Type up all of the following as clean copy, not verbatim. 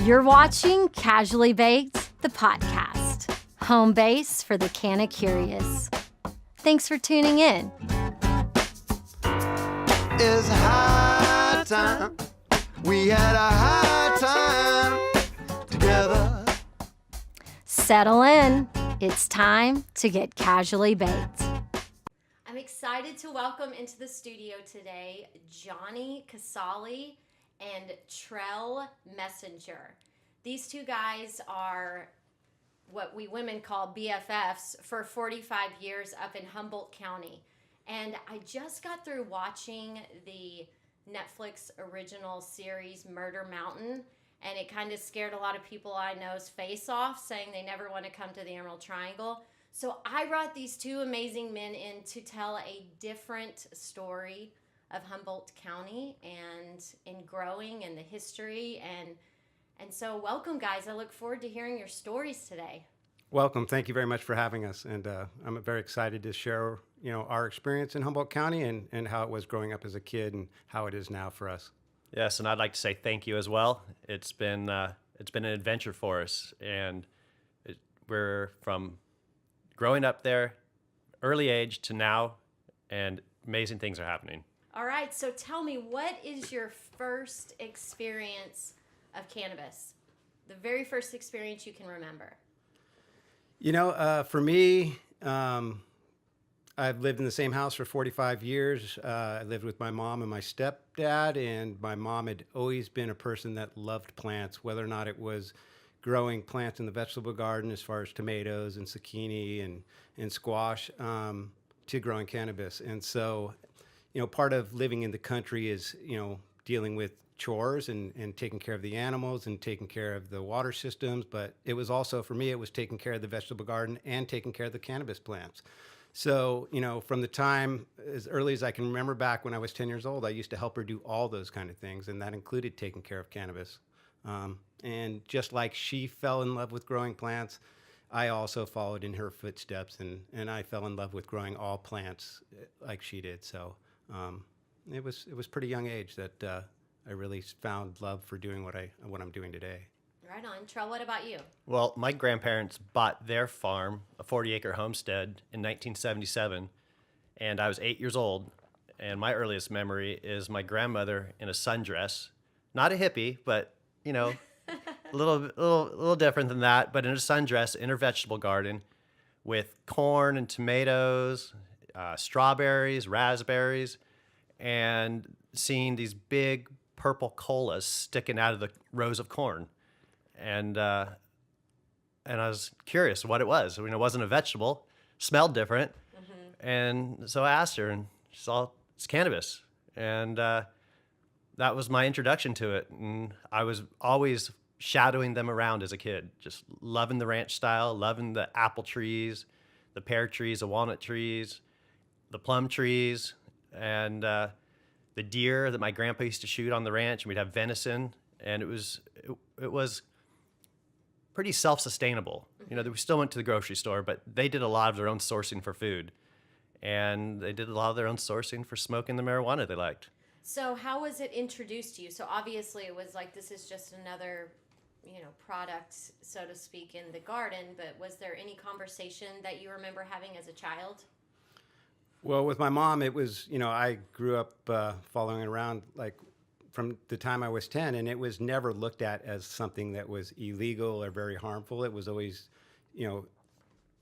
You're watching Casually Baked, the podcast, home base for the Canna Curious. Thanks for tuning in. It's high time. We had a high time together. Settle in. It's time to get casually baked. I'm excited to welcome into the studio today Johnny Casali and Trell Messenger. These two guys are what we women call BFFs for 45 years up in Humboldt County. And I just got through watching the Netflix original series Murder Mountain, and it kind of scared a lot of people I know's face off, saying they never want to come to the Emerald Triangle. So I brought these two amazing men in to tell a different story of Humboldt County and in growing and the history. And so welcome, guys. I look forward to hearing your stories today. Welcome. Thank you very much for having us. And I'm very excited to share, our experience in Humboldt County and how it was growing up as a kid and how it is now for us. Yes, and I'd like to say thank you as well. It's been an adventure for us, and we're from growing up there, early age to now, and amazing things are happening. All right, so tell me, what is your first experience of cannabis? The very first experience you can remember. For me, I've lived in the same house for 45 years. I lived with my mom and my stepdad, and my mom had always been a person that loved plants, whether or not it was growing plants in the vegetable garden as far as tomatoes and zucchini and squash, to growing cannabis. And so, part of living in the country is, dealing with chores and taking care of the animals and taking care of the water systems. But it was also, for me, it was taking care of the vegetable garden and taking care of the cannabis plants. So, from the time as early as I can remember back when I was 10 years old, I used to help her do all those kind of things. And that included taking care of cannabis. And just like she fell in love with growing plants, I also followed in her footsteps, and I fell in love with growing all plants like she did. So it was pretty young age that I really found love for doing what I'm doing today. Right on. Trell, what about you? Well, my grandparents bought their farm, a 40-acre homestead, in 1977, and I was 8 years old. And my earliest memory is my grandmother in a sundress, not a hippie, but a little different than that, but in a sundress in her vegetable garden with corn and tomatoes, strawberries, raspberries, and seeing these big purple colas sticking out of the rows of corn. And I was curious what it was. It wasn't a vegetable, smelled different. Mm-hmm. And so I asked her, and she said, it's cannabis. And that was my introduction to it. And I was always shadowing them around as a kid, just loving the ranch style, loving the apple trees, the pear trees, the walnut trees, the plum trees, and the deer that my grandpa used to shoot on the ranch. And we'd have venison, and it was pretty self-sustainable. We still went to the grocery store, but they did a lot of their own sourcing for food. And they did a lot of their own sourcing for smoking the marijuana they liked. So how was it introduced to you? So obviously it was like, this is just another, product, so to speak, in the garden. But was there any conversation that you remember having as a child? Well, with my mom, it was, I grew up following around from the time I was 10, and it was never looked at as something that was illegal or very harmful. It was always,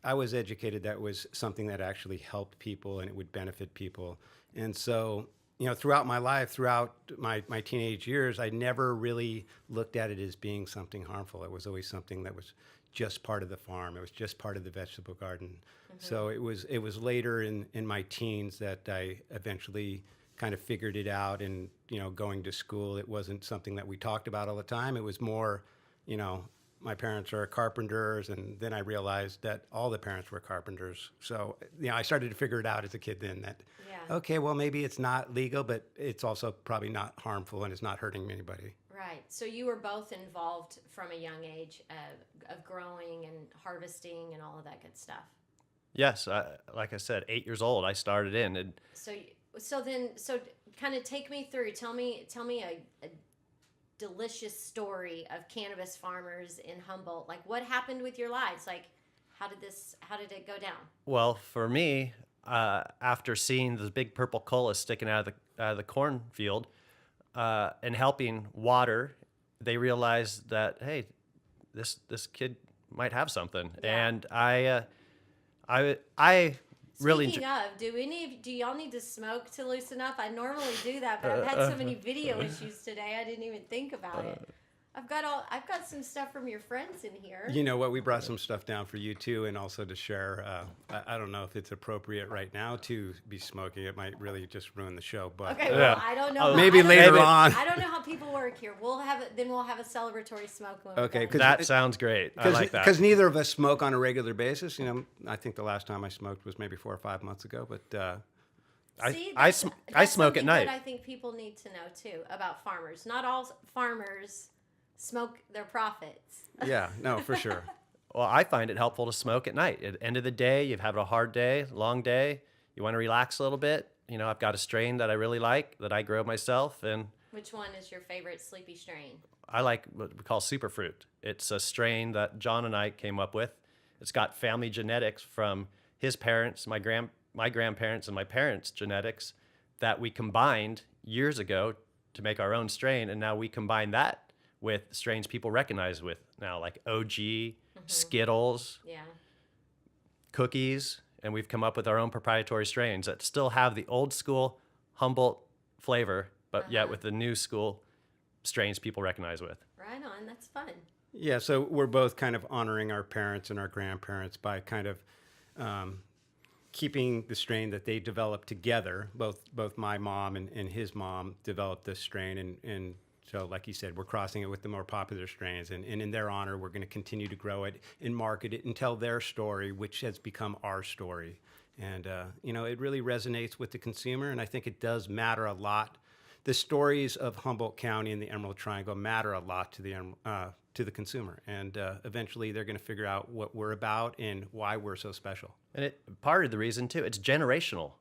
I was educated that was something that actually helped people and it would benefit people. And so, throughout my life, throughout my teenage years, I never really looked at it as being something harmful. It was always something that was just part of the farm. It was just part of the vegetable garden. Mm-hmm. So it was later in my teens that I eventually kind of figured it out. And, going to school, it wasn't something that we talked about all the time. It was more, my parents are carpenters, and then I realized that all the parents were carpenters. So, I started to figure it out as a kid then that, okay, well, maybe it's not legal, but it's also probably not harmful and it's not hurting anybody. Right. So you were both involved from a young age of growing and harvesting and all of that good stuff. Yes. Like I said, 8 years old, I started in. And So kind of take me through. Tell me delicious story of cannabis farmers in Humboldt. Like, what happened with your lives? Like, how did it go down? Well, for me, after seeing the big purple cola sticking out of the cornfield and helping water, they realized that, hey, this kid might have something, Yeah. and I really Speaking of, do y'all need to smoke to loosen up? I normally do that, but I've had so many video issues today, I didn't even think about it. I've got some stuff from your friends in here. You know what? We brought some stuff down for you too, and also to share. I don't know if it's appropriate right now to be smoking. It might really just ruin the show. But Okay, well, I don't know. maybe I don't later know- on. I don't know how people work here. We'll have a celebratory smoke when we're Okay, done. that sounds great. I like that. Because neither of us smoke on a regular basis. You know, I think the last time I smoked was maybe 4 or 5 months ago. But See, I that's smoke at something night. that I think people need to know too about farmers. Not all farmers smoke their profits. yeah, no, for sure. Well, I find it helpful to smoke at night. At the end of the day, you've had a hard day, long day. You want to relax a little bit. You know, I've got a strain that I really like that I grow myself, and Which one is your favorite sleepy strain? I like what we call superfruit. It's a strain that John and I came up with. It's got family genetics from his parents, my grandparents, and my parents' genetics that we combined years ago to make our own strain, and now we combine that with strains people recognize with now, like OG, Skittles, Yeah. cookies, and we've come up with our own proprietary strains that still have the old school Humboldt flavor, but yet with the new school strains people recognize with. Right on. That's fun. Yeah, so we're both kind of honoring our parents and our grandparents by kind of keeping the strain that they developed together. Both my mom and his mom developed this strain, and so, like you said, we're crossing it with the more popular strains, and in their honor, we're going to continue to grow it and market it and tell their story, which has become our story. And you know, it really resonates with the consumer, and I think it does matter a lot. The stories of Humboldt County and the Emerald Triangle matter a lot to the consumer, and eventually they're going to figure out what we're about and why we're so special. And part of the reason too, it's generational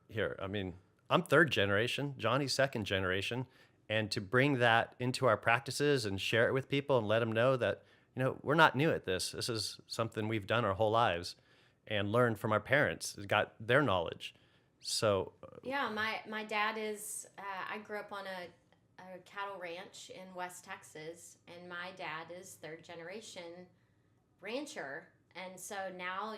here. I mean, I'm third generation, Johnny's second generation, and to bring that into our practices and share it with people and let them know that, you know, we're not new at this. This is something we've done our whole lives and learned from our parents, got their knowledge. So Yeah, my dad is. I grew up on a cattle ranch in West Texas, and my dad is third generation rancher, and so now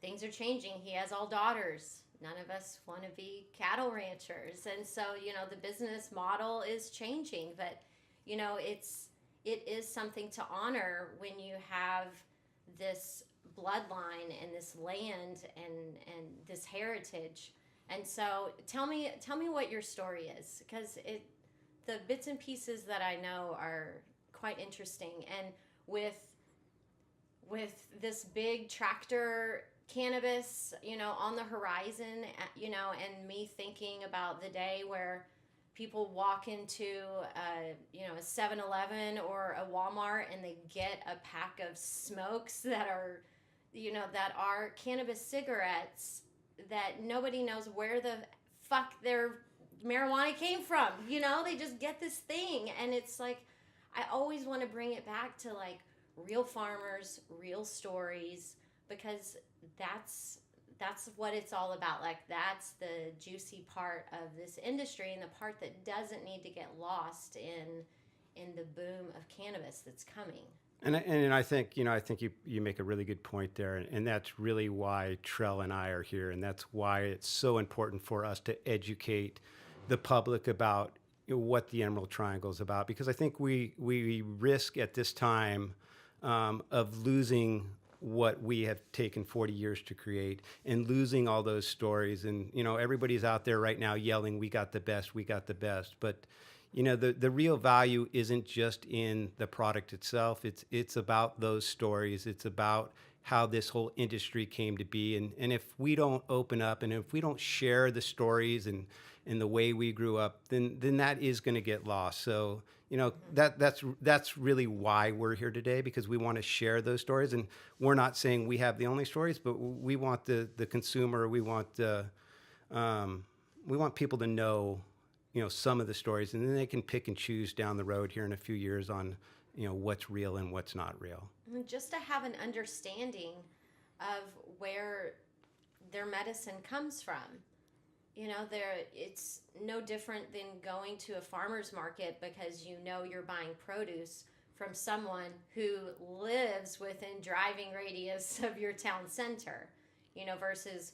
things are changing. He has all daughters. None of us want to be cattle ranchers, and so the business model is changing. But it is something to honor when you have this bloodline and this land and this heritage. And so tell me what your story is, because the bits and pieces that I know are quite interesting. And with this big tractor cannabis, on the horizon, and me thinking about the day where people walk into a 7-Eleven or a Walmart and they get a pack of smokes that are cannabis cigarettes that nobody knows where the fuck their marijuana came from. They just get this thing, and it's like, I always want to bring it back to like real farmers, real stories, because that's what it's all about. Like, that's the juicy part of this industry, and the part that doesn't need to get lost in the boom of cannabis that's coming. And I think you make a really good point there, and that's really why Trell and I are here, and that's why it's so important for us to educate the public about what the Emerald Triangle is about, because I think we risk at this time of losing what we have taken 40 years to create, and losing all those stories. And everybody's out there right now yelling, "We got the best, we got the best," but the real value isn't just in the product itself. It's about those stories. It's about how this whole industry came to be. And if we don't open up, and if we don't share the stories and the way we grew up, then that is going to get lost. So that's really why we're here today, because we want to share those stories. And we're not saying we have the only stories, but we want the consumer, we want people to know some of the stories, and then they can pick and choose down the road here in a few years on, what's real and what's not real. And just to have an understanding of where their medicine comes from. It's no different than going to a farmer's market because you're buying produce from someone who lives within driving radius of your town center, versus,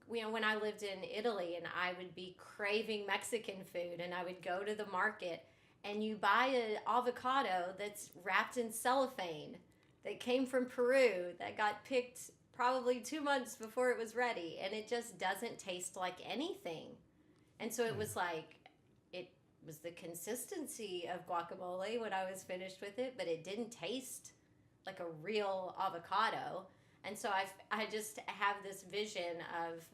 when I lived in Italy and I would be craving Mexican food and I would go to the market and you buy an avocado that's wrapped in cellophane that came from Peru that got picked probably 2 months before it was ready, and it just doesn't taste like anything. And so it was the consistency of guacamole when I was finished with it, but it didn't taste like a real avocado. And so I just have this vision of,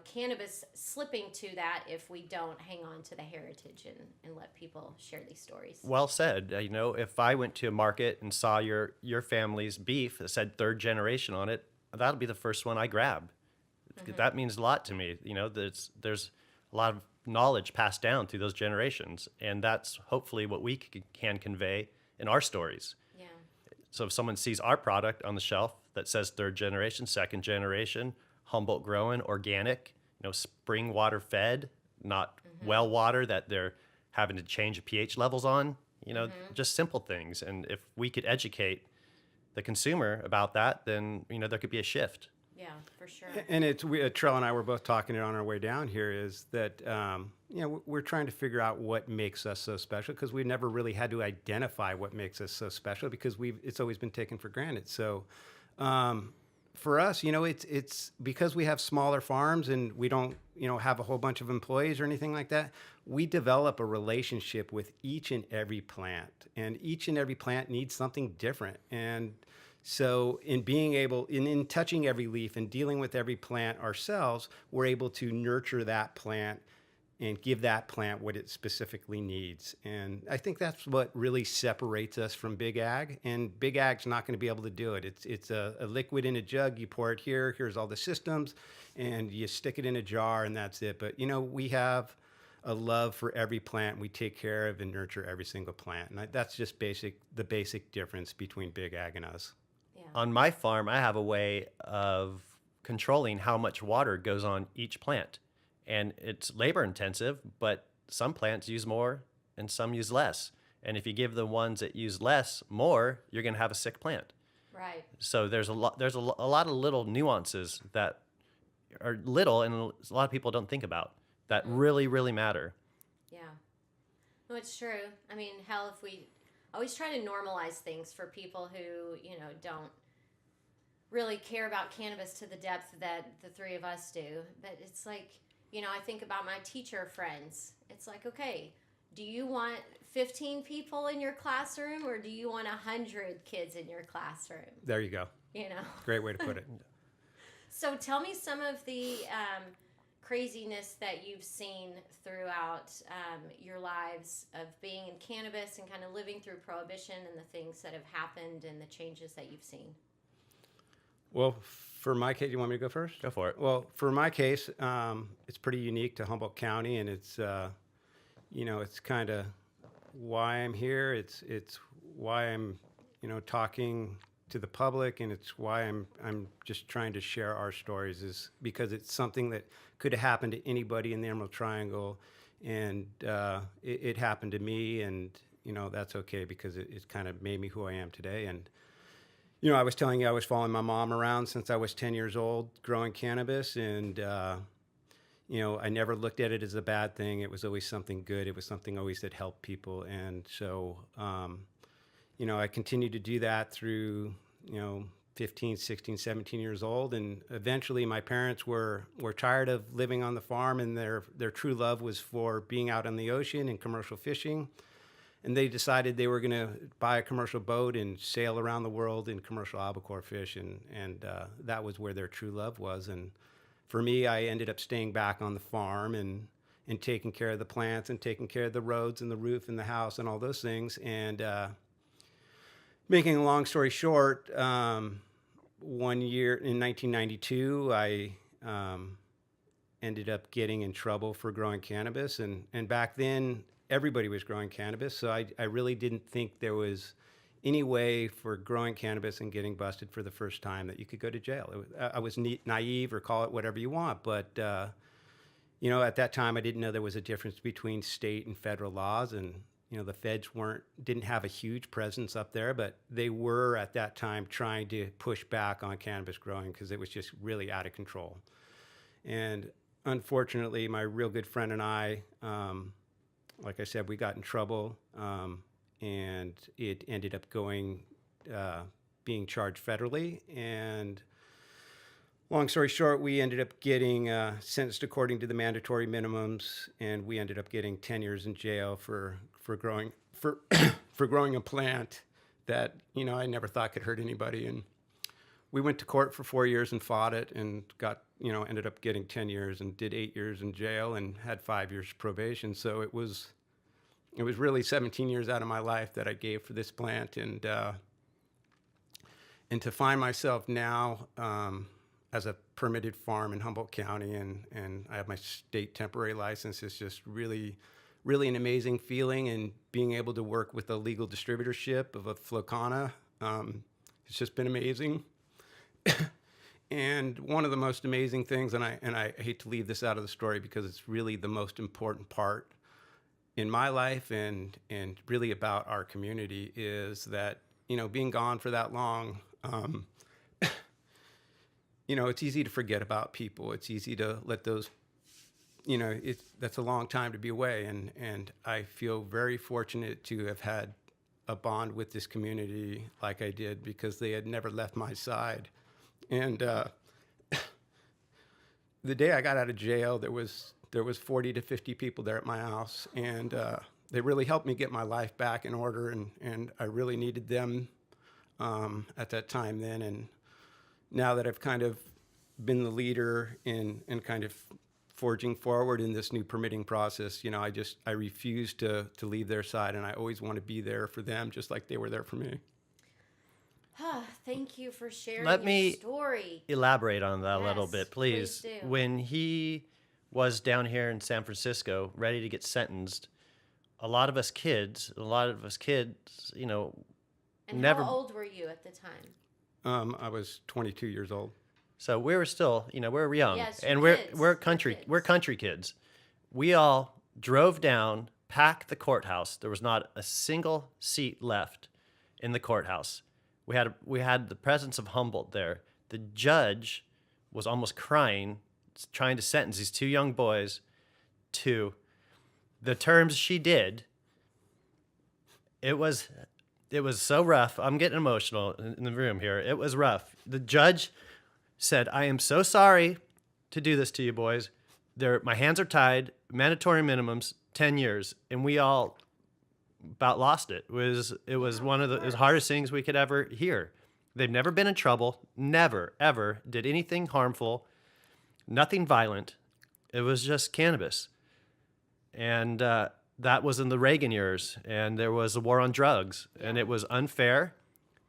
cannabis slipping to that if we don't hang on to the heritage and let people share these stories. Well said. If I went to a market and saw your family's beef that said 3rd generation on it, that'll be the first one I grab. That means a lot to me. There's a lot of knowledge passed down through those generations, and that's hopefully what we can convey in our stories. Yeah. So if someone sees our product on the shelf that says 3rd generation, 2nd generation, Humboldt grown, organic, spring water fed, not well water that they're having to change the pH levels on, just simple things. And if we could educate the consumer about that, then, there could be a shift. Yeah, for sure. And Trell and I were both talking it on our way down here, is that, we're trying to figure out what makes us so special, because we never really had to identify what makes us so special, because it's always been taken for granted. So, for us, it's because we have smaller farms and we don't, have a whole bunch of employees or anything like that. We develop a relationship with each and every plant, and each and every plant needs something different. And so in touching every leaf and dealing with every plant ourselves, we're able to nurture that plant and give that plant what it specifically needs. And I think that's what really separates us from Big Ag. And Big Ag's not going to be able to do it. It's a liquid in a jug. You pour it here. Here's all the systems, and you stick it in a jar, and that's it. But we have a love for every plant. We take care of and nurture every single plant, and that's just the basic difference between Big Ag and us. Yeah. On my farm, I have a way of controlling how much water goes on each plant. And it's labor intensive, but some plants use more and some use less. And if you give the ones that use less more, you're going to have a sick plant. Right. So there's a lot of little nuances that are little, and a lot of people don't think about, that really, really matter. Yeah. No, it's true. I mean, hell, if we always try to normalize things for people who, don't really care about cannabis to the depth that the three of us do. But it's like, I think about my teacher friends. It's like, okay, do you want 15 people in your classroom, or do you want 100 kids in your classroom? There you go. Great way to put it. So tell me some of the craziness that you've seen throughout your lives of being in cannabis and kind of living through Prohibition, and the things that have happened and the changes that you've seen. Well, for my case, you want me to go first? Go for it. Well, for my case, it's pretty unique to Humboldt County, and it's, it's kind of why I'm here. It's why I'm, talking to the public, and it's why I'm just trying to share our stories, is because it's something that could have happened to anybody in the Emerald Triangle, and it happened to me, and that's okay, because it kind of made me who I am today. And I was telling you, I was following my mom around since I was 10 years old, growing cannabis, and I never looked at it as a bad thing. It was always something good. It was something always that helped people, and so I continued to do that through 15, 16, 17 years old, and eventually my parents were tired of living on the farm, and their true love was for being out on the ocean and commercial fishing. And they decided they were going to buy a commercial boat and sail around the world in commercial albacore fish, and that was where their true love was. And for me, I ended up staying back on the farm and taking care of the plants and taking care of the roads and the roof and the house and all those things. And making a long story short, one year in 1992, I ended up getting in trouble for growing cannabis. And back then, everybody was growing cannabis. So I really didn't think there was any way for growing cannabis and getting busted for the first time that you could go to jail. I was naive, or call it whatever you want. But, at that time, I didn't know there was a difference between state and federal laws. And, the feds didn't have a huge presence up there, but they were at that time trying to push back on cannabis growing because it was just really out of control. And unfortunately, my real good friend and I, like I said, we got in trouble, and it ended up being charged federally. And long story short, we ended up getting sentenced according to the mandatory minimums, and we ended up getting 10 years in jail for growing for growing a plant that I never thought could hurt anybody. And we went to court for 4 years and fought it, and got ended up getting 10 years and did 8 years in jail and had 5 years probation. So it was really 17 years out of my life that I gave for this plant, and to find myself now as a permitted farm in Humboldt County, and I have my state temporary license, is just really an amazing feeling. And being able to work with a legal distributorship of a Flocana, it's just been amazing. And one of the most amazing things, and I hate to leave this out of the story because it's really the most important part in my life and really about our community, is that, being gone for that long, it's easy to forget about people. It's easy to let those, that's a long time to be away. And I feel very fortunate to have had a bond with this community like I did, because they had never left my side. And the day I got out of jail, there was 40 to 50 people there at my house, and they really helped me get my life back in order, and I really needed them at that time then. And now that I've kind of been the leader in kind of forging forward in this new permitting process, I refuse to leave their side, and I always want to be there for them just like they were there for me. Thank you for sharing Let your me story. elaborate on that a Yes, little bit, please. please do. When he was down here in San Francisco, ready to get sentenced, a lot of us kids, And never. how old were you at the time? I was 22 years old. So we were still, we were young, Yes, and you're we're kids. we're country kids. We all drove down, packed the courthouse. There was not a single seat left in the courthouse. We had the presence of Humboldt there. The judge was almost crying, trying to sentence these two young boys to the terms she did. It was so rough. I'm getting emotional in the room here. It was rough. The judge said, "I am so sorry to do this to you boys. My hands are tied. Mandatory minimums, 10 years." And we all about lost it. It was one of the hardest things we could ever hear. They've never been in trouble, never, ever did anything harmful, nothing violent. It was just cannabis. And that was in the Reagan years, and there was a war on drugs, and it was unfair.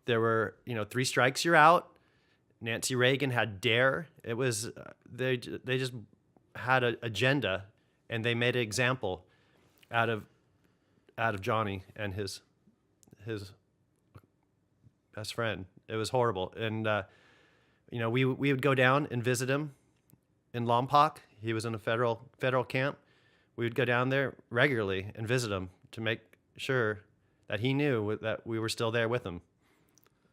There were, 3 strikes, you're out. Nancy Reagan had DARE. It was, they just had an agenda, and they made an example out of Johnny and his best friend. It was horrible. And, we would go down and visit him in Lompoc. He was in a federal camp. We would go down there regularly and visit him to make sure that he knew that we were still there with him.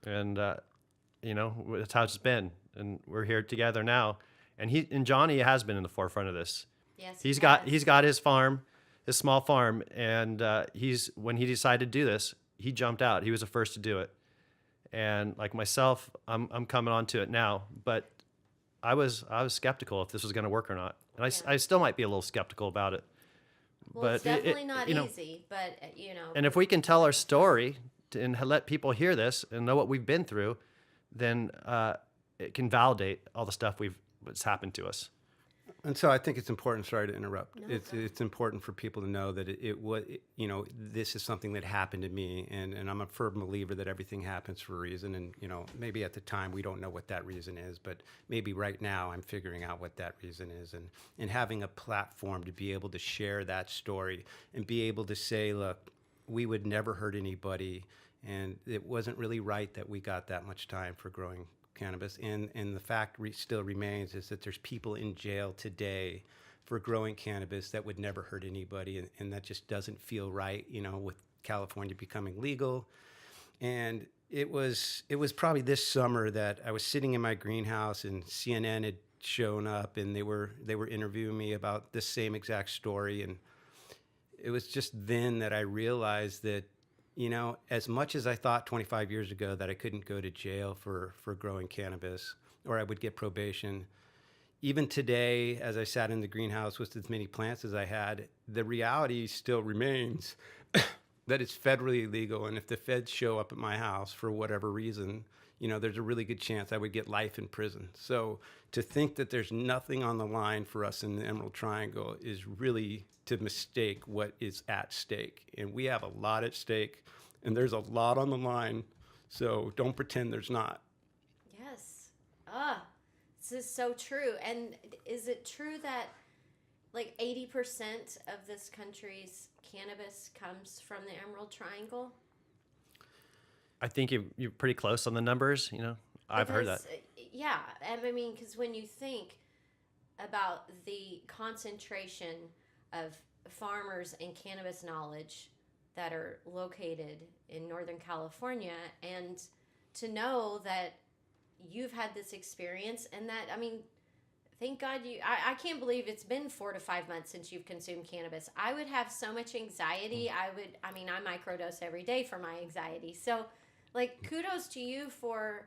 And, that's how it's been. And we're here together now. And Johnny has been in the forefront of this. Yes, He's got his farm, his small farm, and when he decided to do this, he jumped out. He was the first to do it. And like myself, I'm coming on to it now, but I was skeptical if this was going to work or not. And I still might be a little skeptical about it. Well, but it's definitely not easy, but And if we can tell our story and let people hear this and know what we've been through, then it can validate all the stuff what's happened to us. And so I think it's important, sorry to interrupt, No, it's important for people to know that it was, this is something that happened to me, and I'm a firm believer that everything happens for a reason. And, maybe at the time we don't know what that reason is, but maybe right now I'm figuring out what that reason is. And having a platform to be able to share that story and be able to say, look, we would never hurt anybody, and it wasn't really right that we got that much time for growing cannabis. And the fact still remains is that there's people in jail today for growing cannabis that would never hurt anybody, and that just doesn't feel right, with California becoming legal. And it was probably this summer that I was sitting in my greenhouse and CNN had shown up, and they were interviewing me about this same exact story. And it was just then that I realized that, as much as I thought 25 years ago that I couldn't go to jail for growing cannabis, or I would get probation, even today, as I sat in the greenhouse with as many plants as I had, the reality still remains that it's federally illegal. And if the feds show up at my house for whatever reason, there's a really good chance I would get life in prison. So to think that there's nothing on the line for us in the Emerald Triangle is really to mistake what is at stake. And we have a lot at stake, and there's a lot on the line. So don't pretend there's not. Yes. This is so true. And is it true that like 80% of this country's cannabis comes from the Emerald Triangle? I think you're pretty close on the numbers. I've heard that. Yeah. I mean, because when you think about the concentration of farmers and cannabis knowledge that are located in Northern California, and to know that you've had this experience, and that, I mean, thank God I can't believe it's been 4 to 5 months since you've consumed cannabis. I would have so much anxiety. I microdose every day for my anxiety. So, kudos to you for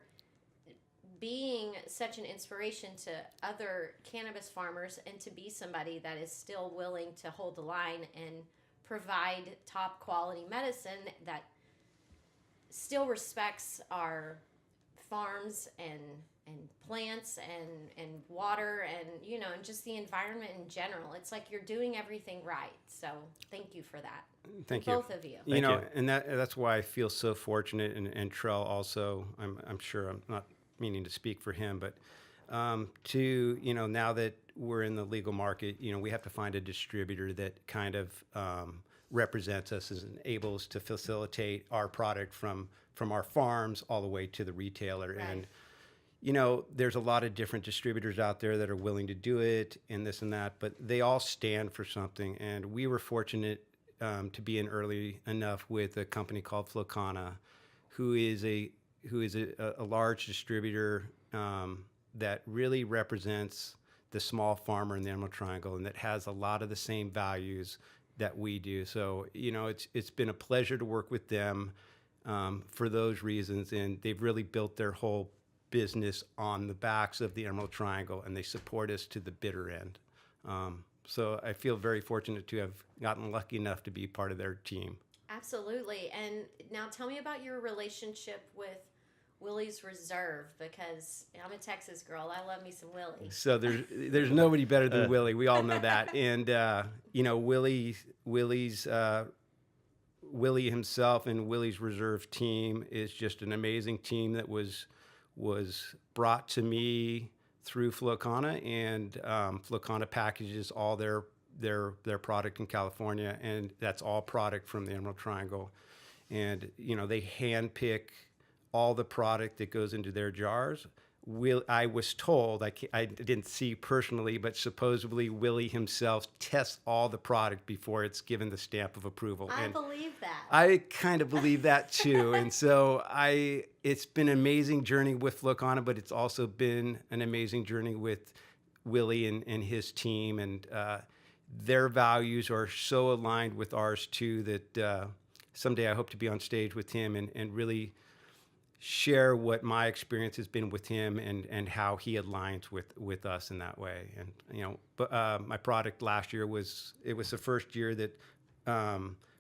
being such an inspiration to other cannabis farmers, and to be somebody that is still willing to hold the line and provide top quality medicine that still respects our farms and plants and water and and just the environment in general. It's like you're doing everything right. So thank you for that. Thank you, both of you. You know, and that's why I feel so fortunate. And Trell also, I'm sure, I'm not meaning to speak for him, but to now that we're in the legal market, we have to find a distributor that kind of represents us and able to facilitate our product from our farms all the way to the retailer. Right. And there's a lot of different distributors out there that are willing to do it and this and that, but they all stand for something. And we were fortunate to be in early enough with a company called Flocana, who is a large distributor that really represents the small farmer in the Emerald Triangle, and that has a lot of the same values that we do. So it's been a pleasure to work with them for those reasons, and they've really built their whole business on the backs of the Emerald Triangle, and they support us to the bitter end. So I feel very fortunate to have gotten lucky enough to be part of their team. Absolutely. And now tell me about your relationship with Willie's Reserve, because I'm a Texas girl. I love me some Willie. So there's nobody better than Willie. We all know that. And Willie himself and Willie's Reserve team is just an amazing team that was brought to me through Flocana, and Flocana packages all their product in California, and that's all product from the Emerald Triangle. And they handpick all the product that goes into their jars. I was told, I didn't see personally, but supposedly Willie himself tests all the product before it's given the stamp of approval. I And believe that. I kind of believe that too. And so it's been an amazing journey with Flocana, but it's also been an amazing journey with Willie and his team. And their values are so aligned with ours too, that someday I hope to be on stage with him and really share what my experience has been with him and how he aligns with us in that way. And but my product last year was the first year that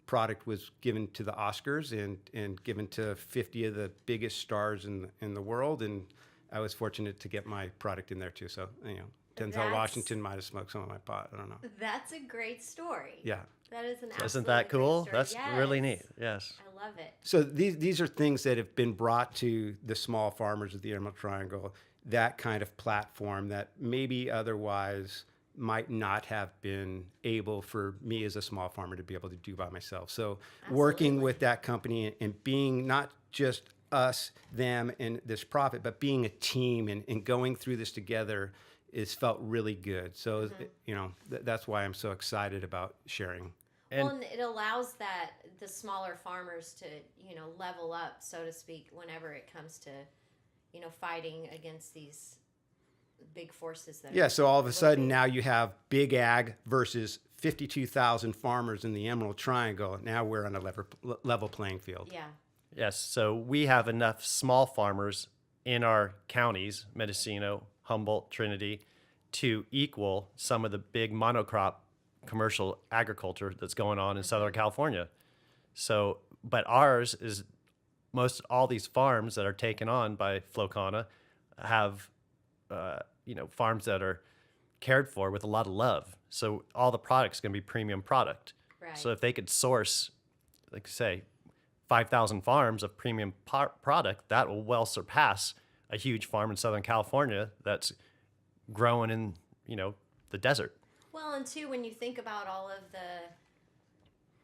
product was given to the Oscars and given to 50 of the biggest stars in the world, and I was fortunate to get my product in there too. So Denzel That's- Washington might have smoked some of my pot. I don't know. That's a great story. Yeah. That is an absolutely Isn't that cool? great story. That's Yes. really neat. Yes. I love it. So these are things that have been brought to the small farmers of the Emerald Triangle, that kind of platform that maybe otherwise might not have been able for me as a small farmer to be able to do by myself. So working Absolutely. with that company and being not just us, them, and this profit, but being a team and going through this together is felt really good. So, that's why I'm so excited about sharing. And- Well, and it allows the smaller farmers to, level up, so to speak, whenever it comes to, fighting against these big forces that Yeah, are so all of a sudden looking- now you have big ag versus 52,000 farmers in the Emerald Triangle. Now we're on a level playing field. Yeah. Yes. So we have enough small farmers in our counties, Mendocino, Humboldt, Trinity, to equal some of the big monocrop commercial agriculture that's going on in Southern California. So, but ours is all these farms that are taken on by Flocana have, farms that are cared for with a lot of love. So all the product's going to be premium product. Right. So if they could source, like say, 5,000 farms of premium product, that will well surpass a huge farm in Southern California that's growing in, the desert. Well, and too, when you think about all of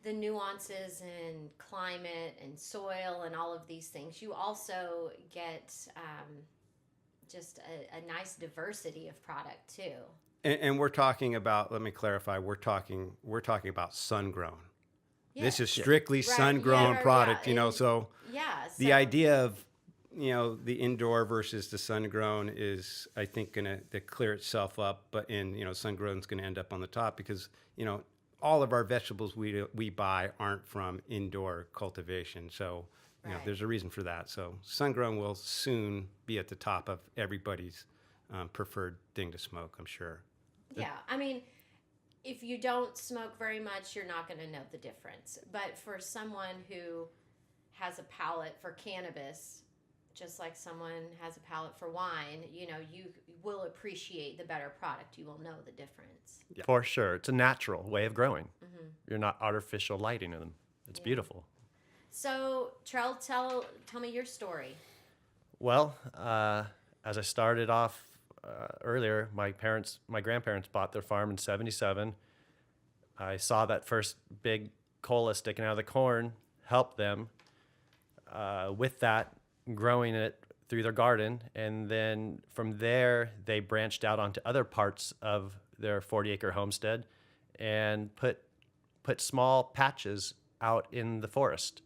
the nuances in climate and soil and all of these things, you also get just a nice diversity of product too. And we're talking about, let me clarify, we're talking about sun-grown. This is strictly Right, sun-grown yeah, product, yeah, so Yeah. the so- idea of, the indoor versus the sun-grown is, I think, going to clear itself up. But sun-grown is going to end up on the top because, all of our vegetables we buy aren't from indoor cultivation. So, Right. there's a reason for that. So sun-grown will soon be at the top of everybody's preferred thing to smoke, I'm sure. Yeah, I mean, if you don't smoke very much, you're not going to know the difference. But for someone who has a palate for cannabis, just like someone has a palate for wine, you will appreciate the better product. You will know the difference. Yeah. For sure. It's a natural way of growing. You're not artificial lighting them. It's beautiful. So, Trell, tell me your story. Well, as I started off earlier, my grandparents bought their farm in '77. I saw that first big cola sticking out of the corn, helped them with that, growing it through their garden. And then from there, they branched out onto other parts of their 40-acre homestead and put small patches out in the forest,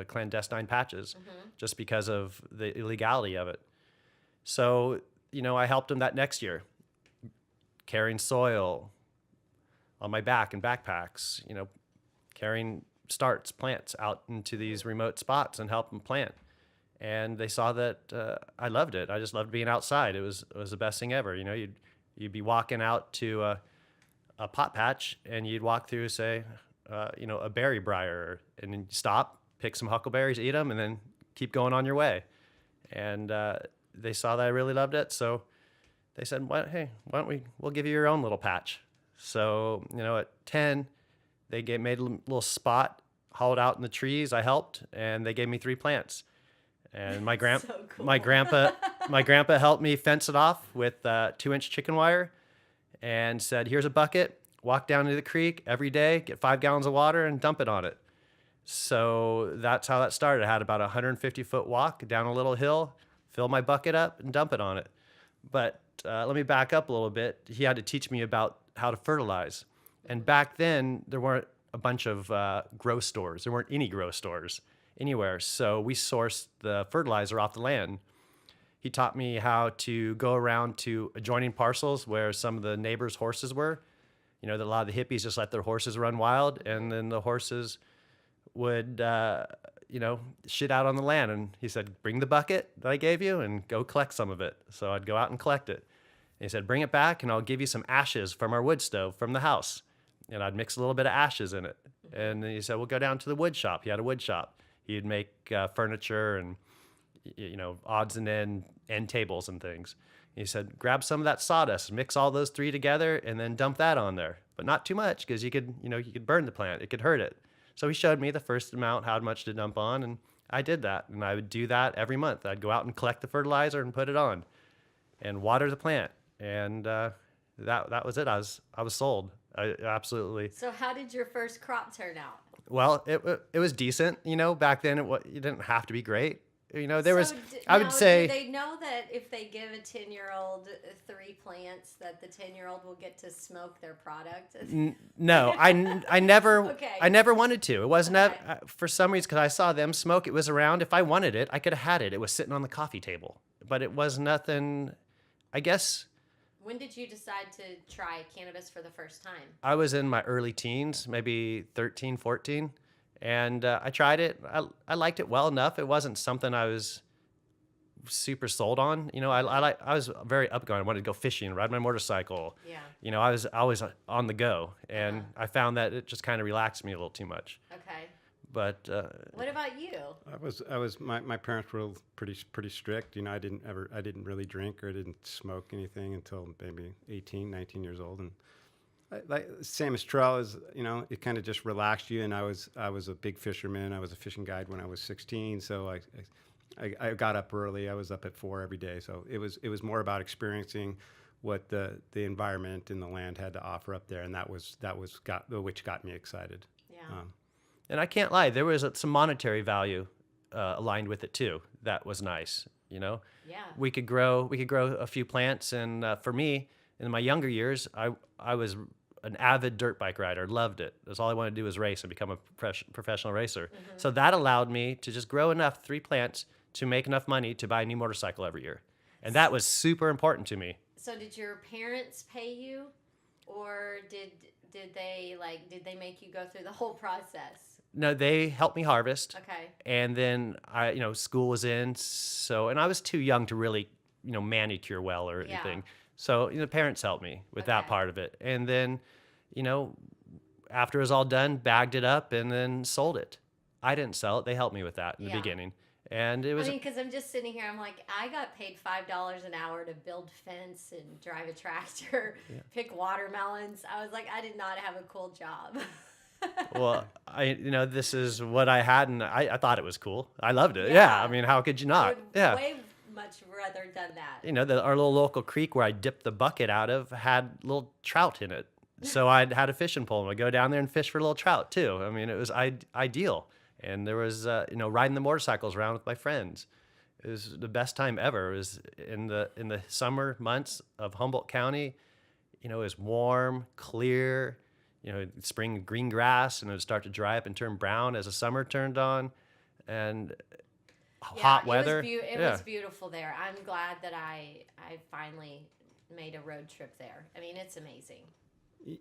clandestine patches, just because of the illegality of it. So, I helped them that next year, carrying soil on my back in backpacks, carrying plants out into these remote spots and help them plant. And they saw that I loved it. I just loved being outside. It was the best thing ever. You'd be walking out to a pot patch and you'd walk through, say, a berry briar, and then stop, pick some huckleberries, eat them, and then keep going on your way. And they saw that I really loved it, so they said, "Hey, why don't we'll give you your own little patch." So at 10, they made a little spot, hauled out in the trees. I helped, and they gave me 3 plants. And my So cool. my grandpa helped me fence it off with 2-inch chicken wire, and said, "Here's a bucket. Walk down to the creek every day, get 5 gallons of water, and dump it on it." So that's how that started. I had about a 150-foot walk down a little hill, fill my bucket up, and dump it on it. But let me back up a little bit. He had to teach me about how to fertilize. And back then, there weren't a bunch of grow stores. There weren't any grow stores anywhere. So we sourced the fertilizer off the land. He taught me how to go around to adjoining parcels where some of the neighbors' horses were. That a lot of the hippies just let their horses run wild, and then the horses would, shit out on the land. And he said, "Bring the bucket that I gave you and go collect some of it." So I'd go out and collect it. And he said, "Bring it back and I'll give you some ashes from our wood stove from the house." And I'd mix a little bit of ashes in it. And then he said, "We'll go down to the wood shop." He had a wood shop. He'd make furniture and, odds and end tables and things. He said, grab some of that sawdust, mix all those three together, and then dump that on there, but not too much because you could burn the plant. It could hurt it. So he showed me the first amount, how much to dump on, and I did that. And I would do that every month. I'd go out and collect the fertilizer and put it on and water the plant. And that was it. I was sold. I absolutely. So how did your first crop turn out? Well, it was decent. Back then you didn't have to be great. There So was, d- I would now, say. do they know that if they give a 10-year-old 3 plants, that the 10-year-old will get to smoke their product? No, I never, Okay. I never wanted to. It wasn't Okay. for some reason, because I saw them smoke. It was around. If I wanted it, I could have had it. It was sitting on the coffee table, but it was nothing. I guess When did you decide to try cannabis for the first time? I was in my early teens, maybe 13, 14, and I tried it. I liked it well enough. It wasn't something I was super sold on. I was very upgoing. I wanted to go fishing, ride my motorcycle. Yeah. I was always on the go, and Uh-huh. I found that it just kind of relaxed me a little too much. Okay. But What about you? My parents were pretty strict. I didn't really drink or didn't smoke anything until maybe 18, 19 years old. And like same as Terrell, it kind of just relaxed you. And I was a big fisherman. I was a fishing guide when I was 16. So I got up early. I was up at 4 every day. So it was more about experiencing what the environment and the land had to offer up there. And which got me excited. Yeah. and I can't lie, there was some monetary value aligned with it too. That was nice. Yeah. We could grow a few plants, and for me, in my younger years, I was an avid dirt bike rider. Loved it. That's all I wanted to do was race and become a professional racer. Mm-hmm. So that allowed me to just grow enough 3 plants to make enough money to buy a new motorcycle every year, and that was super important to me. So did your parents pay you, or did they make you go through the whole process? No, they helped me harvest. Okay. And then school was in, and I was too young to really, manicure well or Yeah. anything. So, parents helped me with that Okay. part of it. And then, after it was all done, bagged it up and then sold it. I didn't sell it. They helped me with that in the Yeah. beginning. And it was, because I'm just sitting here, I'm like, I got paid $5 an hour to build fence and drive a tractor, pick watermelons. I was like, I did not have a cool job. well, this is what I had, and I thought it was cool. I loved it. Yeah. Yeah. I mean, how could you I not? would Yeah. way much rather done that. Our little local creek where I dipped the bucket out of had little trout in it. So I had a fishing pole, and I'd go down there and fish for little trout too. I mean, it was ideal. And there was, riding the motorcycles around with my friends. It was the best time ever. It was in the summer months of Humboldt County. It was warm, clear, spring green grass, and it would start to dry up and turn brown as the summer turned on. And hot weather. It was beautiful there. I'm glad that I finally made a road trip there. I mean, it's amazing.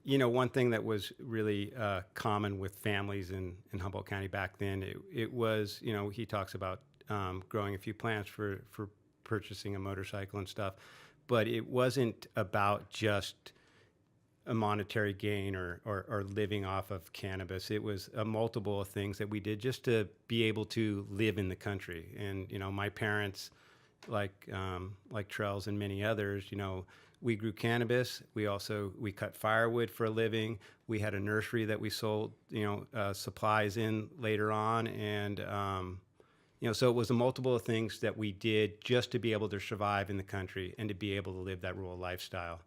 One thing that was really common with families in Humboldt County back then, it was, he talks about growing a few plants for purchasing a motorcycle and stuff, but it wasn't about just a monetary gain or living off of cannabis. It was a multiple of things that we did just to be able to live in the country. And, my parents, like Trell's and many others, we grew cannabis. We cut firewood for a living. We had a nursery that we sold, supplies in later on. And, so it was a multiple of things that we did just to be able to survive in the country and to be able to live that rural lifestyle.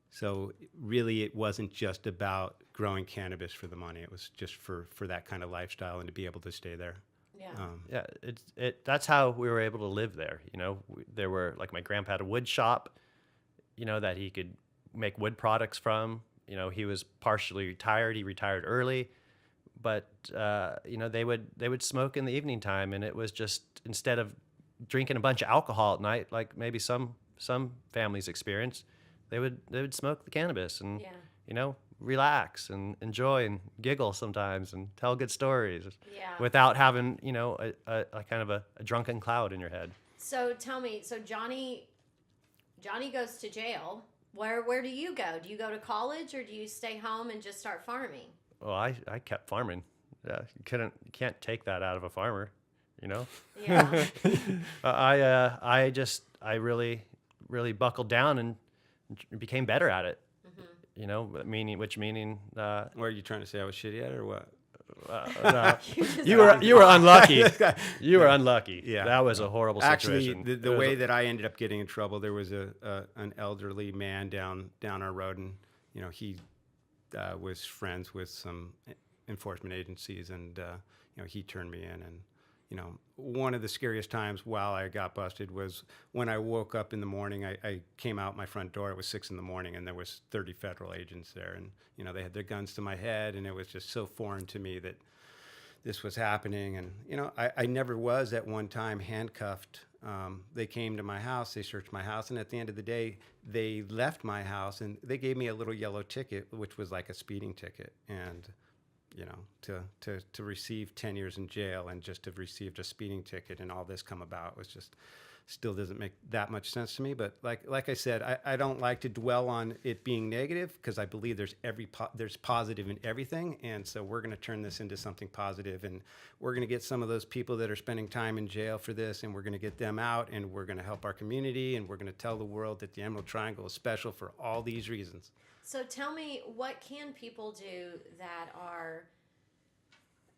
So really it wasn't just about growing cannabis for the money. It was just for that kind of lifestyle and to be able to stay there. Yeah. Yeah, that's how we were able to live there. There were, like, my grandpa had a wood shop, that he could make wood products from. He was partially retired. He retired early, but they would smoke in the evening time, and it was just, instead of drinking a bunch of alcohol at night, like maybe some families experience, they would smoke the cannabis and relax and enjoy and giggle sometimes and tell good stories without having a kind of a drunken cloud in your head. So tell me, Johnny goes to jail. Where do you go? Do you go to college, or do you stay home and just start farming? Well, I kept farming. Yeah, you can't take that out of a farmer, Yeah. I really really buckled down and became better at it. Which meaning What are you trying to say? I was shitty at it or what? no. you were unlucky. You were unlucky. Yeah. That was a horrible situation. Actually, the way that I ended up getting in trouble, there was an elderly man down our road, and he was friends with some enforcement agencies, and he turned me in. And one of the scariest times while I got busted was when I woke up in the morning. I came out my front door. It was 6 a.m, and there was 30 federal agents there, and they had their guns to my head, and it was just so foreign to me that this was happening. And I never was at one time handcuffed. They came to my house, they searched my house, and at the end of the day, they left my house and they gave me a little yellow ticket, which was like a speeding ticket. And to receive 10 years in jail and just to have received a speeding ticket and all this come about was just still doesn't make that much sense to me. But like I said, I don't like to dwell on it being negative, because I believe there's positive in everything. And so we're going to turn this into something positive, and we're going to get some of those people that are spending time in jail for this, and we're going to get them out, and we're going to help our community, and we're going to tell the world that the Emerald Triangle is special for all these reasons. So tell me, what can people do that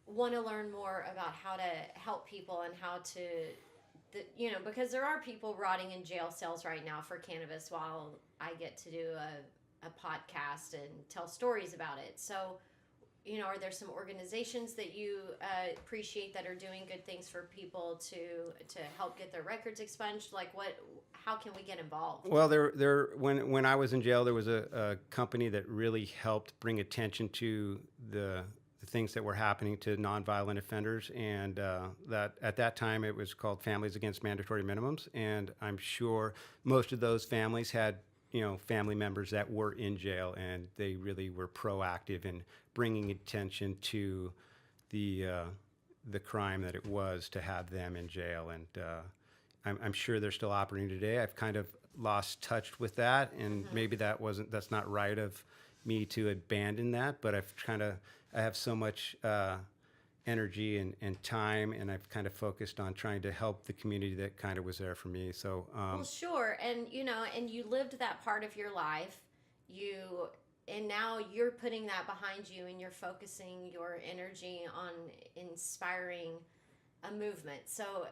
want to learn more about how to help people and how to, because there are people rotting in jail cells right now for cannabis, while I get to do a podcast and tell stories about it. So, are there some organizations that you appreciate that are doing good things for people to help get their records expunged? Like how can we get involved? Well, when I was in jail, there was a company that really helped bring attention to the things that were happening to nonviolent offenders, and that at that time it was called Families Against Mandatory Minimums. And I'm sure most of those families had family members that were in jail, and they really were proactive in bringing attention to the crime that it was to have them in jail. And I'm sure they're still operating today. I've kind of lost touch with that, and maybe that's not right of me to abandon that, but I have so much energy and time, and I've kind of focused on trying to help the community that kind of was there for me. So well, sure. And and you lived that part of your life, and now you're putting that behind you, and you're focusing your energy on inspiring a movement. So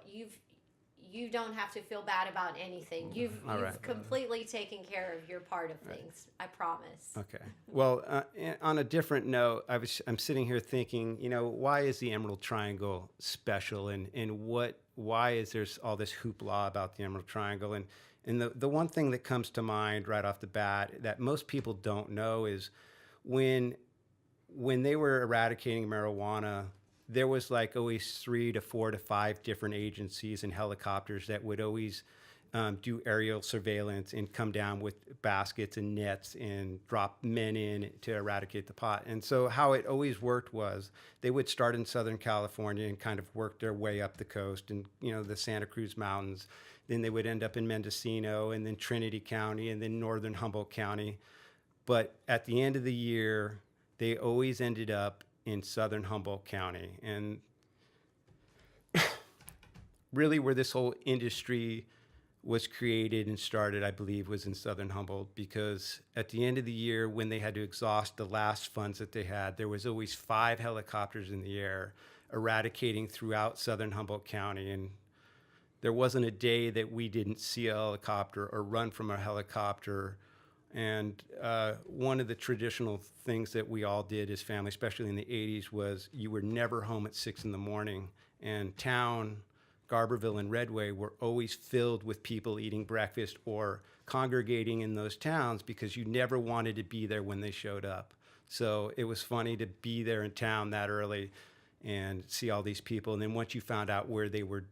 you don't have to feel bad about anything. You've completely taken care of your part of things. I promise. Okay. Well, on a different note, I'm sitting here thinking, why is the Emerald Triangle special, and why is there all this hoopla about the Emerald Triangle? And the one thing that comes to mind right off the bat that most people don't know is when they were eradicating marijuana, there was like always 3 to 4 to 5 different agencies and helicopters that would always do aerial surveillance and come down with baskets and nets and drop men in to eradicate the pot. And so how it always worked was they would start in Southern California and kind of work their way up the coast and, the Santa Cruz Mountains. Then they would end up in Mendocino, and then Trinity County, and then Northern Humboldt County. But at the end of the year, they always ended up in Southern Humboldt County. And really where this whole industry was created and started, I believe, was in Southern Humboldt, because at the end of the year, when they had to exhaust the last funds that they had, there was always 5 helicopters in the air eradicating throughout Southern Humboldt County. And there wasn't a day that we didn't see a helicopter or run from a helicopter. And one of the traditional things that we all did as family, especially in the 80s, was you were never home at 6 a.m. And town, Garberville and Redway, were always filled with people eating breakfast or congregating in those towns, because you never wanted to be there when they showed up. So it was funny to be there in town that early and see all these people. And then once you found out where they were,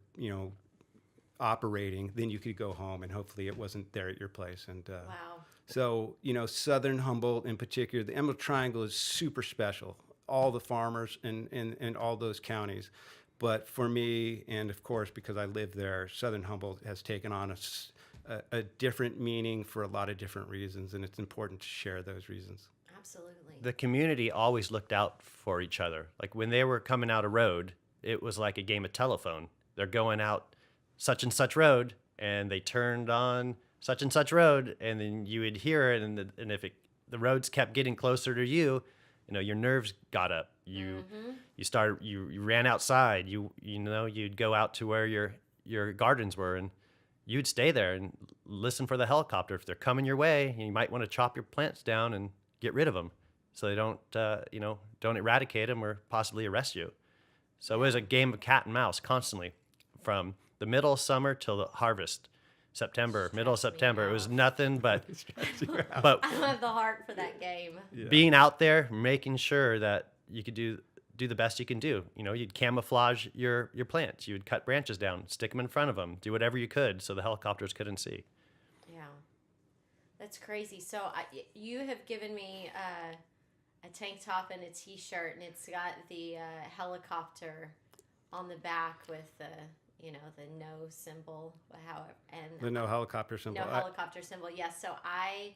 operating, then you could go home, and hopefully it wasn't there at your place. And Wow. So, Southern Humboldt in particular, the Emerald Triangle is super special. All the farmers in all those counties. But for me, and of course, because I live there, Southern Humboldt has taken on a different meaning for a lot of different reasons, and it's important to share those reasons. Absolutely. The community always looked out for each other. Like when they were coming out a road, it was like a game of telephone. They're going out such and such road, and they turned on such and such road, and then you would hear it, and if the roads kept getting closer to you, your nerves got up. You ran outside. You'd go out to where your gardens were, and you'd stay there and listen for the helicopter. If they're coming your way, you might want to chop your plants down and get rid of them, so they don't eradicate them or possibly arrest you. So it was a game of cat and mouse constantly, from the middle of summer till the harvest. Middle of September. It was nothing but I don't have the heart for that game. being out there, making sure that you could do the best you can do. You'd camouflage your plants. You would cut branches down, stick them in front of them, do whatever you could so the helicopters couldn't see. Yeah, that's crazy. So you have given me a tank top and a T-shirt, and it's got the helicopter on the back with the no symbol, however, and The no helicopter symbol. no helicopter symbol. Yes. So I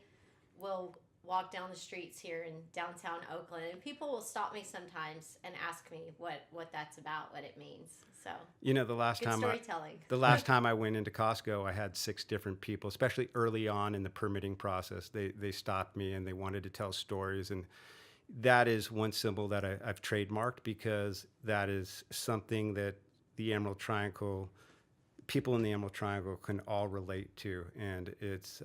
will walk down the streets here in downtown Oakland, and people will stop me sometimes and ask me what that's about, what it means. So The last good time storytelling. the last time I went into Costco, I had 6 different people, especially early on in the permitting process. They stopped me and they wanted to tell stories, and that is one symbol that I've trademarked, because that is something that the Emerald Triangle, people in the Emerald Triangle can all relate to, and it's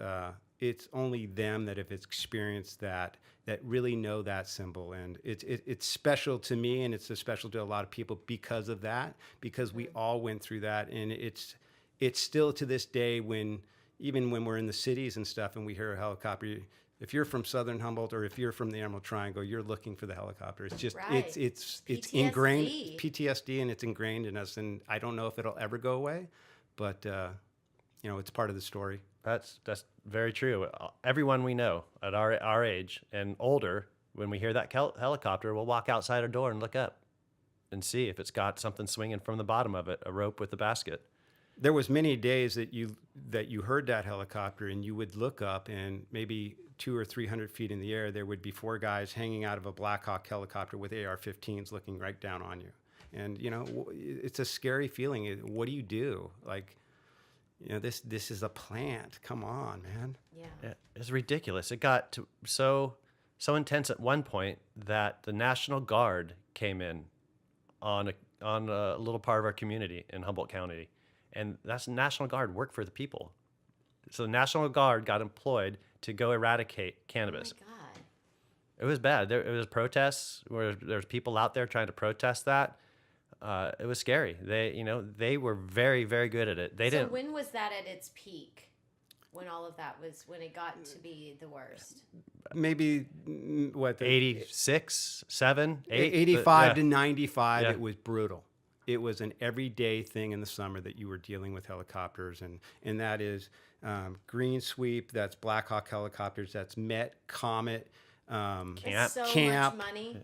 only them that have experienced that really know that symbol, and it's special to me, and it's special to a lot of people because of that, because we all went through that, and it's still to this day, even when we're in the cities and stuff and we hear a helicopter. If you're from Southern Humboldt or if you're from the Emerald Triangle, you're looking for the helicopter. It's just Right. it's PTSD. ingrained PTSD, and it's ingrained in us. And I don't know if it'll ever go away, but it's part of the story. That's very true. Everyone we know at our age and older, when we hear that helicopter, we'll walk outside our door and look up and see if it's got something swinging from the bottom of it, a rope with a basket. There was many days that you heard that helicopter, and you would look up, and maybe 200 or 300 feet in the air, there would be 4 guys hanging out of a Black Hawk helicopter with AR-15s looking right down on you. And it's a scary feeling. What do you do? Like, this is a plant. Come on, man. Yeah. It's ridiculous. It got to so intense at one point that the National Guard came in on a little part of our community in Humboldt County. And that's the National Guard work for the people. So the National Guard got employed to go eradicate cannabis. Oh my God. It was bad. It was protests where there's people out there trying to protest that. It was scary. They were very, very good at it. So when was that at its peak? When all of that was, when it got to be the worst? Maybe 86, 7, 8? 85 to 95, Yeah. It was brutal. It was an everyday thing in the summer that you were dealing with helicopters, and that is Green Sweep, that's Black Hawk helicopters, that's Met, Comet, Camp. It's so Camp. much money.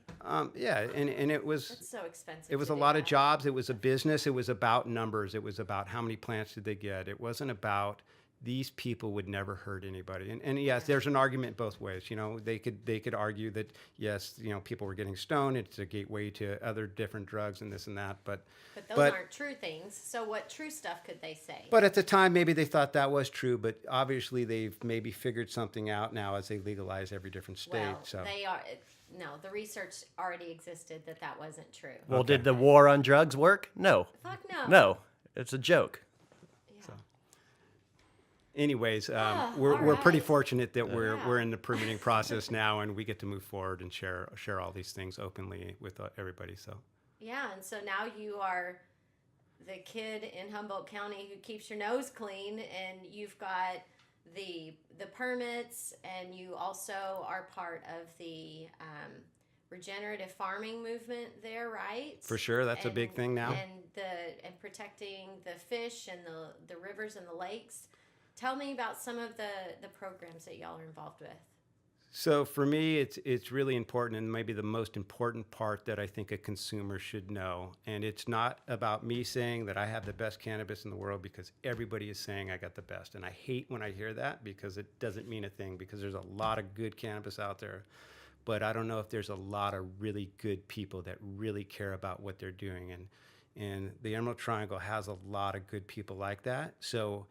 yeah, and it was It's so expensive. it was to a do lot of that. jobs. It was a business. It was about numbers. It was about how many plants did they get. It wasn't about these people would never hurt anybody. And yes, there's an argument both ways. They could argue that yes, people were getting stoned. It's a gateway to other different drugs and this and that. But those aren't true things. So what true stuff could they say? But at the time, maybe they thought that was true. But obviously, they've maybe figured something out now as they legalize every different state. Well, So they are. No, the research already existed that wasn't true. Well, did the war on drugs work? No. Fuck no. No. It's a joke. Yeah. anyways, we're pretty fortunate that we're in the permitting process now, and we get to move forward and share all these things openly with everybody. So Yeah, and so now you are the kid in Humboldt County who keeps your nose clean, and you've got the permits, and you also are part of the regenerative farming movement there, right? for sure, that's a big thing now. And protecting the fish and the rivers and the lakes. Tell me about some of the programs that y'all are involved with. So for me, it's really important, and maybe the most important part that I think a consumer should know. And it's not about me saying that I have the best cannabis in the world, because everybody is saying I got the best. And I hate when I hear that, because it doesn't mean a thing, because there's a lot of good cannabis out there. But I don't know if there's a lot of really good people that really care about what they're doing. And the Emerald Triangle has a lot of good people like that. So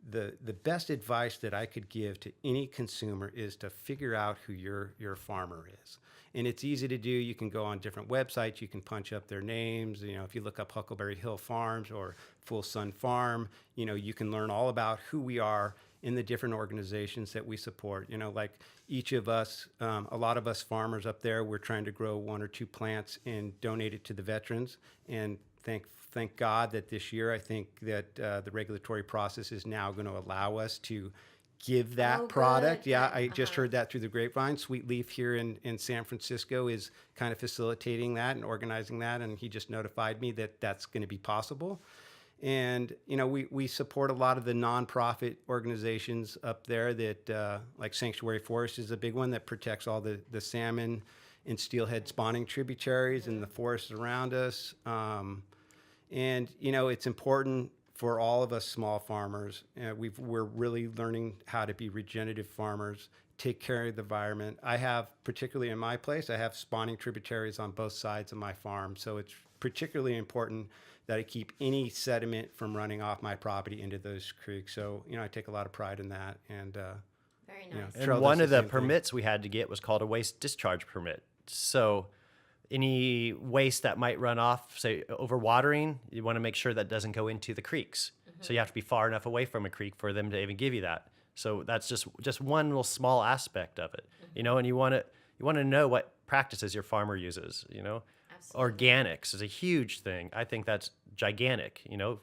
the best advice that I could give to any consumer is to figure out who your farmer is. And it's easy to do. You can go on different websites. You can punch up their names. You know, if you look up Huckleberry Hill Farms or Full Sun Farm, you know, you can learn all about who we are in the different organizations that we support. You know, like each of us, a lot of us farmers up there, we're trying to grow 1 or 2 plants and donate it to the veterans. And thank God that this year, I think that the regulatory process is now going to allow us to give that product. Good. Yeah, I just heard that through the grapevine. Sweet Leaf here in San Francisco is kind of facilitating that and organizing that, and he just notified me that that's going to be possible. And, you know, we support a lot of the nonprofit organizations up there that, like Sanctuary Forest is a big one that protects all the salmon and steelhead spawning tributaries and the forests around us. And, you know, it's important for all of us small farmers. We're really learning how to be regenerative farmers, take care of the environment. I have, particularly in my place, I have spawning tributaries on both sides of my farm. So it's particularly important that I keep any sediment from running off my property into those creeks. So, you know, I take a lot of pride in that. And, Very you know, nice. Trail And does one of the same thing. permits we had to get was called a waste discharge permit. So any waste that might run off, say overwatering, you want to make sure that doesn't go into the creeks. So you have to be far enough away from a creek for them to even give you that. So that's just one little small aspect of it, you know. And you want to know what practices your farmer uses. You know, Absolutely. organics is a huge thing. I think that's gigantic. You know,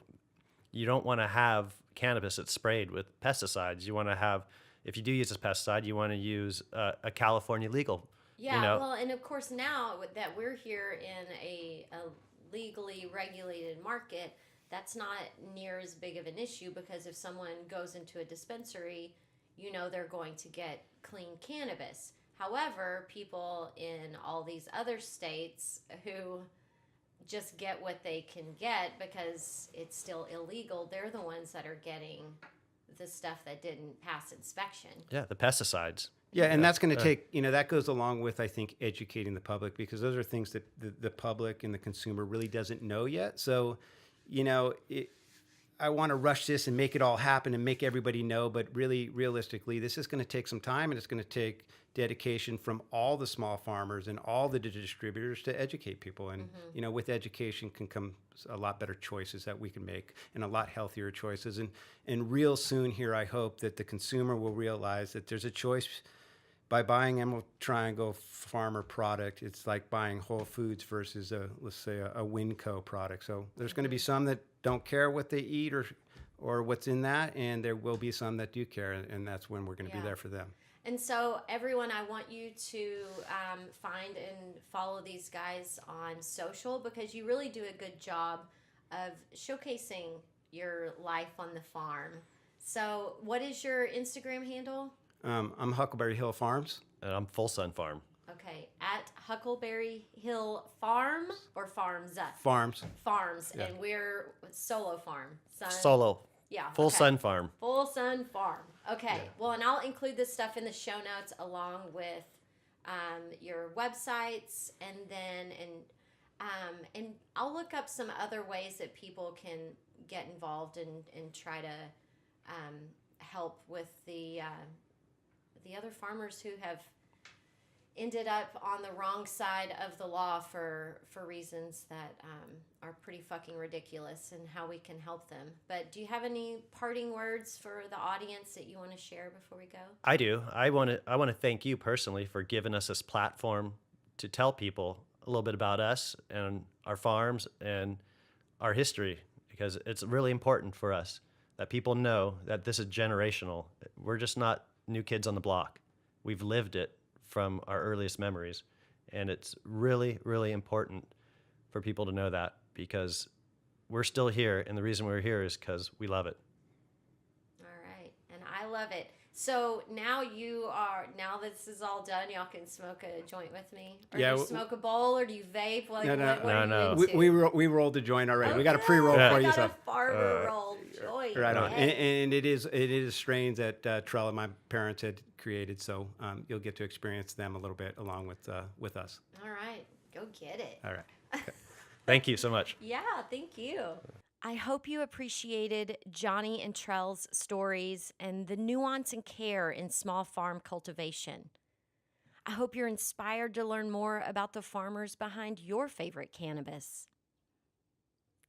you don't want to have cannabis that's sprayed with pesticides. You want to have, if you do use a pesticide, you want to use a California legal. Yeah, you know? well, and of course now that we're here in a legally regulated market, that's not near as big of an issue, because if someone goes into a dispensary, you know they're going to get clean cannabis. However, people in all these other states who just get what they can get because it's still illegal, they're the ones that are getting the stuff that didn't pass inspection. Yeah, the pesticides. Yeah, and that's going to take, you know, that goes along with, I think, educating the public, because those are things that the public and the consumer really doesn't know yet. So, you know, I want to rush this and make it all happen and make everybody know, but really, realistically, this is going to take some time, and it's going to take dedication from all the small farmers and all the distributors to educate people. And, you know, with education can come a lot better choices that we can make, and a lot healthier choices. And real soon here, I hope that the consumer will realize that there's a choice. By buying Emerald Triangle Farmer product, it's like buying Whole Foods versus let's say a Winco product. So there's going to be some that don't care what they eat or what's in that, and there will be some that do care, and that's when we're going to be there for them. And so, everyone, I want you to find and follow these guys on social, because you really do a good job of showcasing your life on the farm. So, what is your Instagram handle? I'm Huckleberry Hill Farms. And I'm Full Sun Farm. Okay, at Huckleberry Hill Farm or Farms? Farms. Farms, Yeah. and we're Solo Farm. Solo. Yeah. Full okay. Sun Farm. Full Sun Farm. Okay. Well, and I'll include this stuff in the show notes along with your websites, and then and I'll look up some other ways that people can get involved and try to help with the other farmers who have ended up on the wrong side of the law for reasons that are pretty fucking ridiculous, and how we can help them. But do you have any parting words for the audience that you want to share before we go? I do. I want to thank you personally for giving us this platform to tell people a little bit about us and our farms and our history, because it's really important for us that people know that this is generational. We're just not new kids on the block. We've lived it from our earliest memories, and it's really, really important for people to know that, because we're still here, and the reason we're here is because we love it. All right, and I love it. So now now this is all done, y'all can smoke a joint with me? Or Yeah, do you smoke a bowl, or do you vape? Like, No, what are no. you into? We rolled the joint already. We got a Okay, pre-roll Yeah. for you. I got So. a farmer rolled joint. Right on. Hey. And it is strains that Trella, my parents, had created. So you'll get to experience them a little bit along with us. All right, go get it. All right. Thank you so much. Yeah, thank you. I hope you appreciated Johnny and Trell's stories and the nuance and care in small farm cultivation. I hope you're inspired to learn more about the farmers behind your favorite cannabis.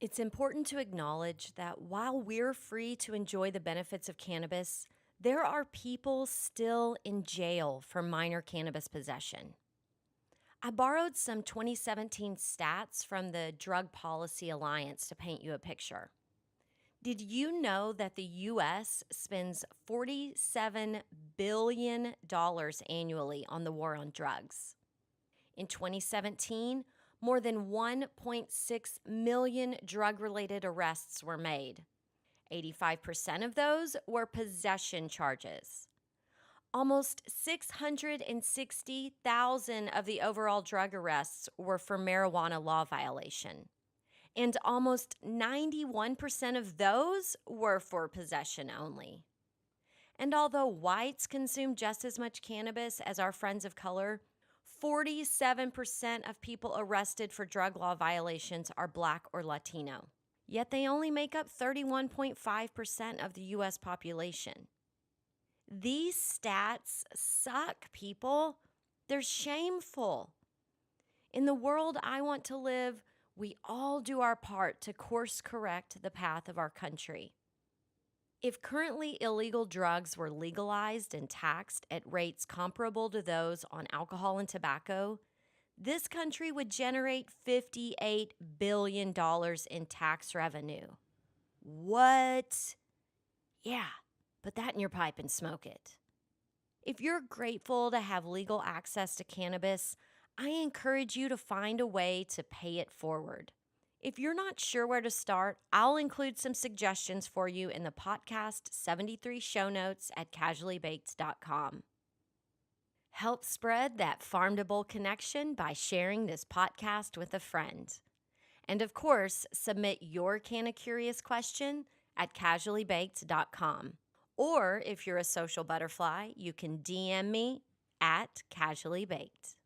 It's important to acknowledge that while we're free to enjoy the benefits of cannabis, there are people still in jail for minor cannabis possession. I borrowed some 2017 stats from the Drug Policy Alliance to paint you a picture. Did you know that the U.S. spends $47 billion annually on the war on drugs? In 2017, more than 1.6 million drug-related arrests were made. 85% of those were possession charges. Almost 660,000 of the overall drug arrests were for marijuana law violation. And almost 91% of those were for possession only. And although whites consume just as much cannabis as our friends of color, 47% of people arrested for drug law violations are Black or Latino. Yet they only make up 31.5% of the U.S. population. These stats suck, people. They're shameful. In the world I want to live, we all do our part to course correct the path of our country. If currently illegal drugs were legalized and taxed at rates comparable to those on alcohol and tobacco, this country would generate $58 billion in tax revenue. What? Yeah. Put that in your pipe and smoke it. If you're grateful to have legal access to cannabis, I encourage you to find a way to pay it forward. If you're not sure where to start, I'll include some suggestions for you in the Potcast 73 show notes at casuallybaked.com. Help spread that farm to bowl connection by sharing this podcast with a friend. And of course, submit your Canna Curious question at casuallybaked.com. Or if you're a social butterfly, you can DM me at casuallybaked.